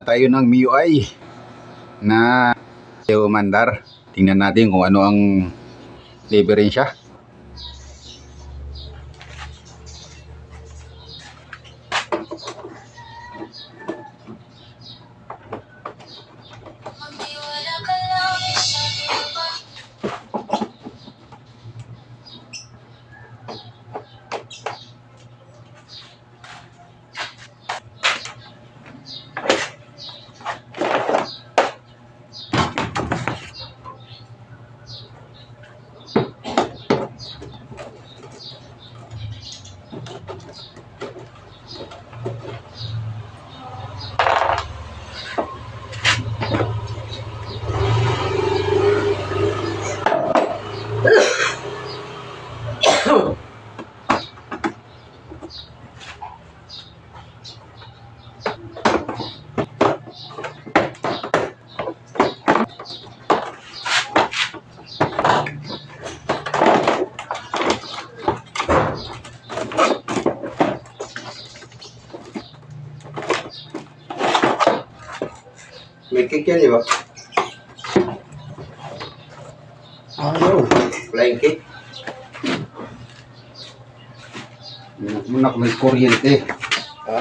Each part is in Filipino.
Tayo ng MIUI na umandar. Tingnan natin kung ano ang diferensya. May cake yan, di ba? Ano? Flying cake. Muna may kuryente. Ha?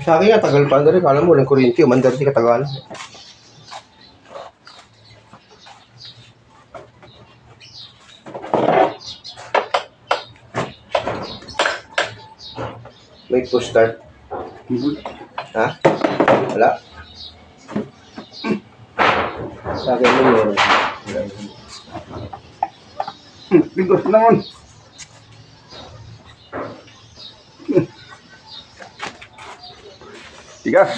Sa akin nga, tagal pa rin. Kala mo, ng kuryente, umandar di katagal. May push start. Ha? Wala? Sa akin mo meron. Bigos naman. Tigas.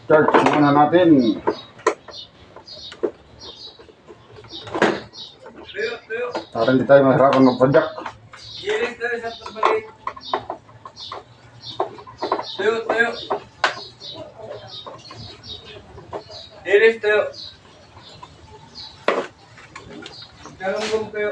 Charge muna natin. Para hindi tayo mahirapan mag-project. Tayo. Iris, tayo. Galunggong tayo.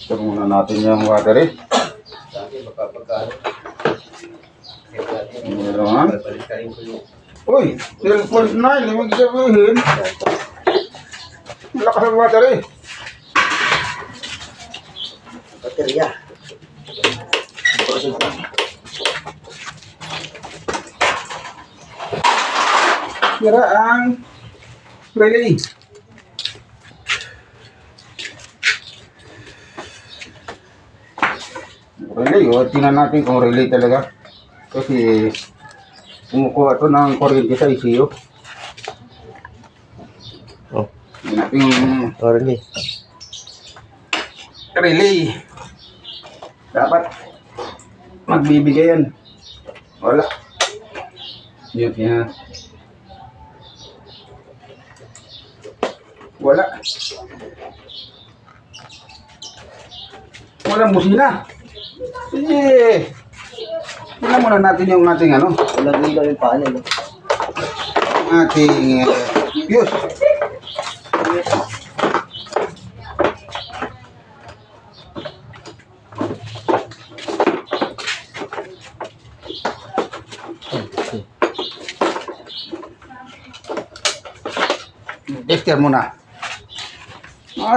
Ito muna natin yung battery. Sa akin, baka pagkano. Ano naman? Balik ka rin ko yung... Uy, 12.9. Ibig sabihin, malakas ang battery. Baterya. Sira ang relay. Relay, o tingnan natin kung relay talaga. Kasi kumukuha ito ng kuryente sa ECU. Oh, Tingnan natin yung sorry. relay. Dapat magbibigay yan. Wala. Yun yan. Wala. Walang busina. Sige. Tingnan muna natin yung ating ano. Walang ilaw yung panel. Ating fuse. Tester muna.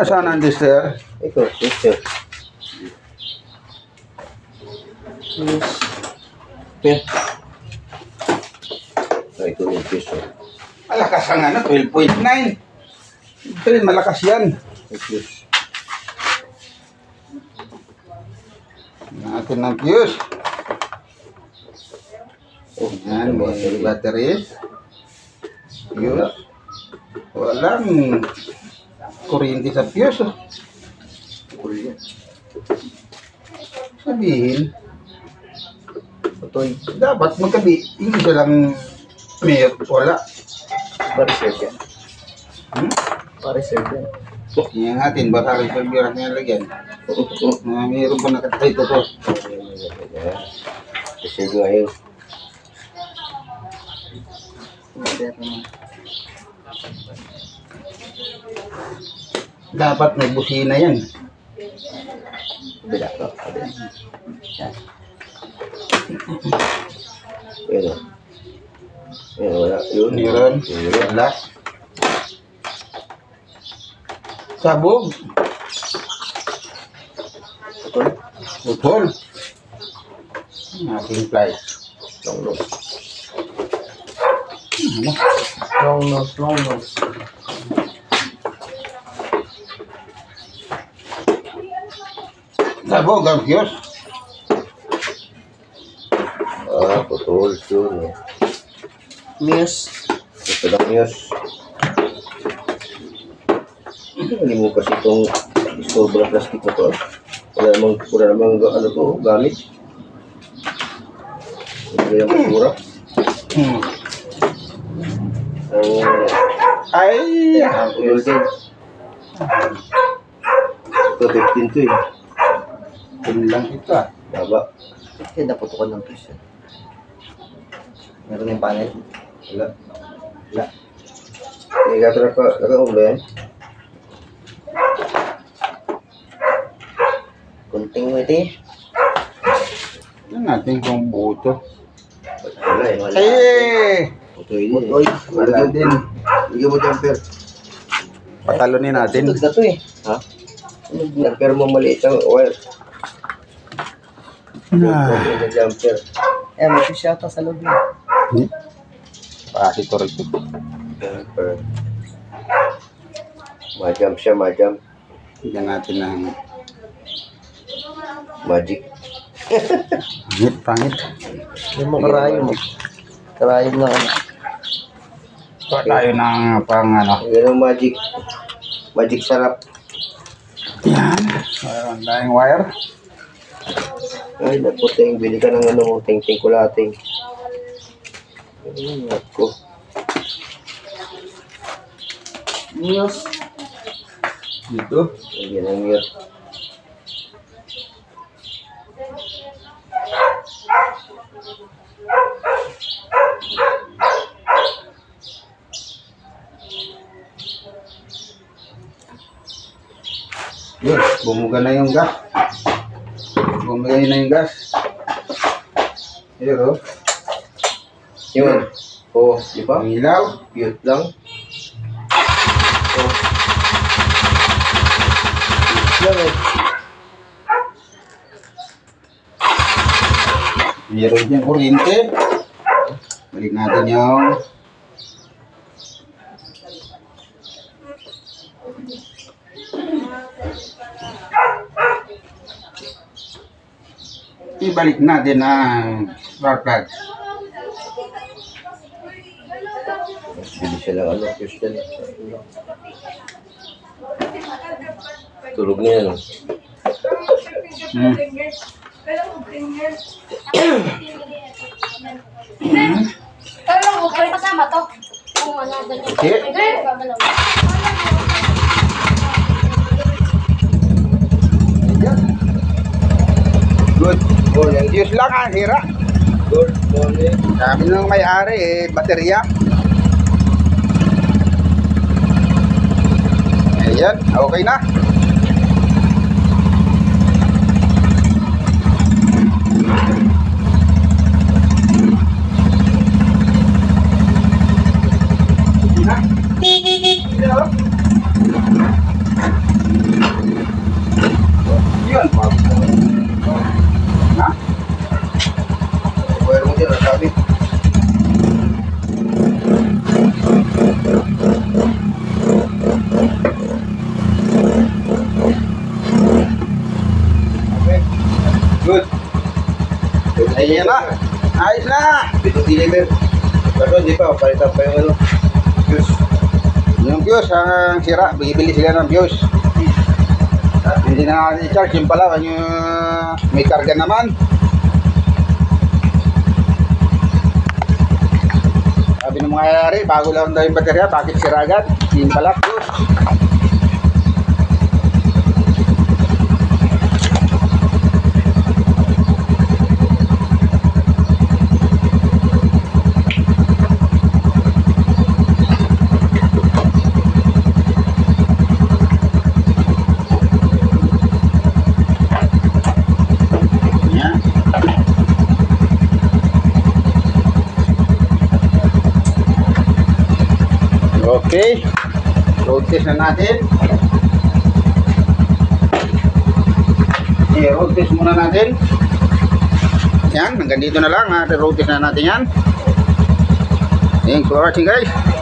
Saan ang tester? Ito, ito. Okay. Ito yung piso. Malakas pang ano, 12.9. Ito rin, malakas yan. Natin ng fuse. Oh, Yan, may batteries. Fuse. Walang kuryente sa fuse. Oh. Sabihin, dapat magkabi. Hindi siya lang may wala. Pa-reserve yan. Hmm? Pa-reserve yan. Yan natin, baka reserve yung nilagyan. Mayroon pa nakatay ito to. Reserve nga yun. Dapat may busina yan. Bila ka. Yan o. Yan, wala. Yun. Meron. Wala. Sabog. Putol. Ating flight. Long nose. Ano? Long nose, long nose. Sabog ang fuse. Ah, putol. Yun. Muse. Ito lang yun. Hindi mo kasi itong sobra plastic na to. Wala namang ano to, gamit. Hindi yung basura. Ay! Ang putol din. Ito 15 to eh. Yun lang ito ah. Baba. Kaya naputukan ng piso. Meron yung panel. Wala. Wala. Hindi ka naka-ulo yan. Kunting mo ito eh. Yan natin kung buo to. Wala eh. Wala. Eh! Putoy din. Putoy. Wala din. Bigyan mo jumper. Patalunin natin. Sunog na to eh. Ha? Jumper mo maliit ang wire. Ah. Jumper. Eh, may fish yata sa loob yun. Hindi. Pakasito rin ito. Jumper. Ma-jump siya, ma-jump. Tignan natin ng Magic. pangit. Yung mga karayom. Karayom na ano. Ito tayo ng pang ano. Yan ang magic. Magic sarap. Yan. Mayroon tayong wire. Ay, naku, ting. Bili ka ng ano, ting-ting kulating. Ay, naku. Muse. Dito. Yan ang mute. Yun. Bumuga na yung gas. Bumigay na yung gas. Yun o. Yun. Oh, di ba? Ang ilaw. Cute lang. Oh. Cute lang eh. Meron dyan kuryente. Balik natin yung ibalik natin ang spark plug. Bili siya lang ano, Christian. Tulog niya, no? Pero kung pwede kasama to, kung ano, ganyan. Okay. Good. Oh, yung Diyos lang ang hira. good morning. Sabi ng may-ari baterya. Ayan, okay na. Yun. Ha? Wire mo din, sabi. Good. Ayan na. Ayos na. Dito deliver. Pero hindi pa, palitan pa yung ano. Fuse. Yung fuse ang sira. Bibili sila ng fuse. Hindi na natin i-charge. Yung pala, yung may karga naman. Sabi ng mga yari, bago lang daw yung baterya, bakit sira agad? Yung pala, fuse. Yan. Okay. Road test na natin. Road test muna natin. Yan, hanggang dito na lang. Road test na natin yan. Thanks for watching guys.